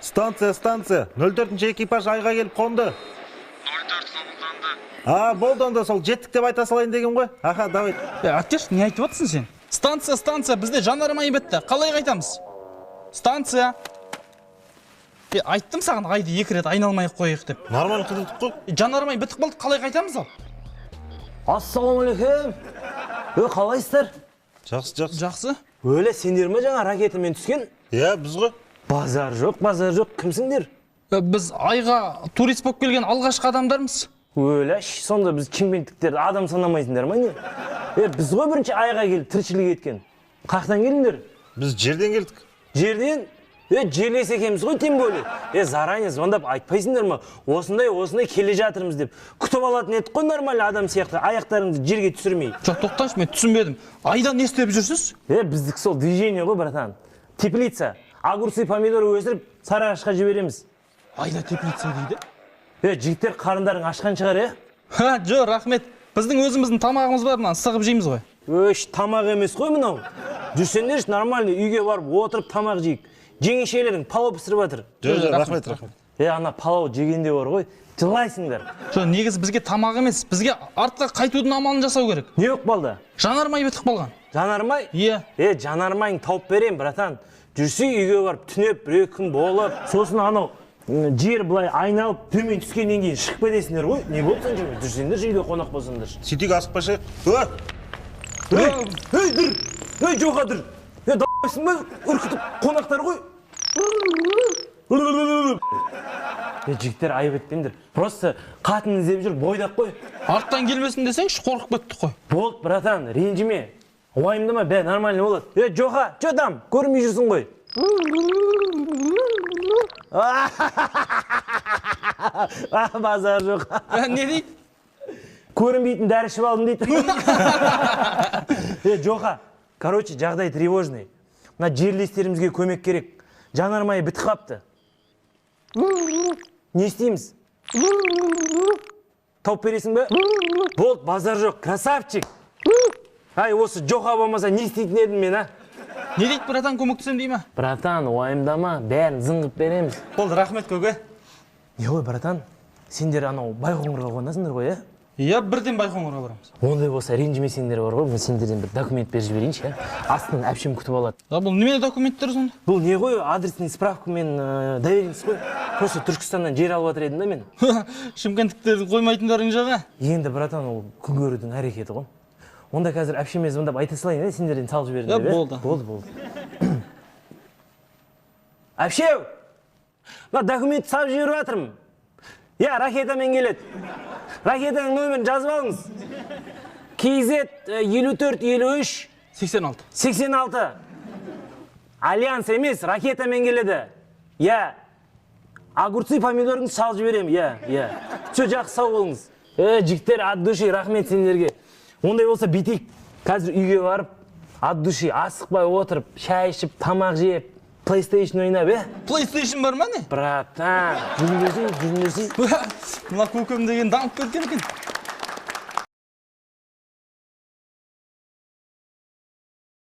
Станция. 04-ші экипаж айға келіп қонды. 04 қабылданды. Болды онда сол жеттік деп айта салайын деген ғой. Аха, давай. Аттеш, не айтып отырсың сен? Станция, бізде жанармай бітті. Қалай қайтамыз? Станция. Айттым саған айды 2 рет айналмай қойық деп. Нормально қыдырдық қой. Жанармай бітіп қалды, қалай қайтамыз ал? Ассалаумалейкум. Қалайсыздар? Жақсы. Өле сендер ме жаңа ракетамен түскен? Иә, біз ғой. Базар жоқ. Кімсіңдер? Біз айға турист болып келген алғашқы адамдармыз. Өле, сонда біз шымкенттіктерді адам санамайсыңдар ма не? Біз ғой бірінші айға келіп тіршілік еткен. Қақтан келдіңдер? Біз жерден келдік. Жерден? Жерлес екеміз ғой, тем более. Заранее звондап айтпайсыңдар ма? Осындай келе жатырмыз деп. Күтіп алатын едік қой нормально адам сияқты, аяқтарыңызды жерге түсірмей. Жоқ, тоқтаңыз, мен түсінбедім. Айда не істеп жүрсіз? Біздік сол движение ғой, братан. Теплица. Огурцы, помидоры өсіріп, Сарыағашқа жібереміз. Айда теплица дейді? Жігіттер қарындарың ашқан шығар, Жоқ, рахмет. Біздің өзіміздің тамағымыз бар, мынаны сығып жейміз ғой. Тамақ емес қой мынау. Жүрсеңдерші нормально үйге барып отырып тамақ жейік. Жеңешелерің палау пісіріп жатыр. Жоқ, рахмет. Ана палау жегенде бар ғой, жылайсыңдар. Жоқ, негізі бізге тамақ емес, бізге артқа қайтудың амалын жасау керек. Не жоқ балда? Жанармай бітіп қалған. Жанармай? Иә. Жанармайың тауып берем, братан. Жүрсей үйге барып түнеп, 2 күн болып, сосын анау жер былай айналып, төмен түскеннен кейін шығып кетесіңдер ғой. Не болды сан жүрме? Жүрсеңдер үйде қонақ болсаңдар. Сөйтейік, асықпай Dur! Жоға дүр! Дайсың ба? Үркітіп қонақтар ғой. Жігіттер айып етпеңдер. Просто қатын іздеп жүр, бойдақ қой. Арттан келмесін десеңші, қорқып кеттік қой. Болды, братан, ренжіме. Уайымдама, нормально болады. Жоға, там, көрмей жүрсің ғой. Базар жоқ. Не дейді? Көрінбейтін дәрі ішіп алдым дейді. Жоға, жағдай тревожный. Мына жерлестерімізге көмек керек. Жанармайы бітіп қапты. Не істейміз? Тауып бересің бе? Болды, базар жоқ, красавчик. Осы Жоға болмаса не істейтін едім мен, Не дейді, братан, көмектесем дей ма? Братан, уайымдама, бәрін зыңғып береміз. Болды, рахмет көке. Не ғой, братан? Сендер анау Байқоңырға қонасыңдар ғой, Иә, бірден Байқоңырға барамыз. Ондай болса ренжімесеңдер бар ғой, мен сендерден бір документ беріп жіберейінші, Астынан әпшем күтіп алады. Бұл немене документтер сонда? Бұл не ғой, адресный справка мен доверенность қой. Просто Түркістаннан жер алып жатыр едім да мен. Шымкенттіктердің қоймайтындарың жаға. Енді, братан, ол күн көрудің әрекеті ғой. Онда қазір әпшеме звондап айта салайын, сендерден салып жібердім. Болды. Әпшеу! Документ салып жіберіп жатырмын. Ракетамен келеді. Ракетаның нөмірін жазып алыңыз. KZ 54-53 86. Альянс емес, ракетамен келеді. Огурцы, помидорыңыз салып жіберем. Жақсы сау болыңыз. Жігіттер, от души, рахмет сендерге. Ондай болса битейік. Қазір үйге барып, от души, асықпай отырып, шай ішіп, тамақ жеп, PlayStation ойнап, PlayStation бар ма не? Братан, жүрмесей. Мына көкем деген дамып кеткен екен.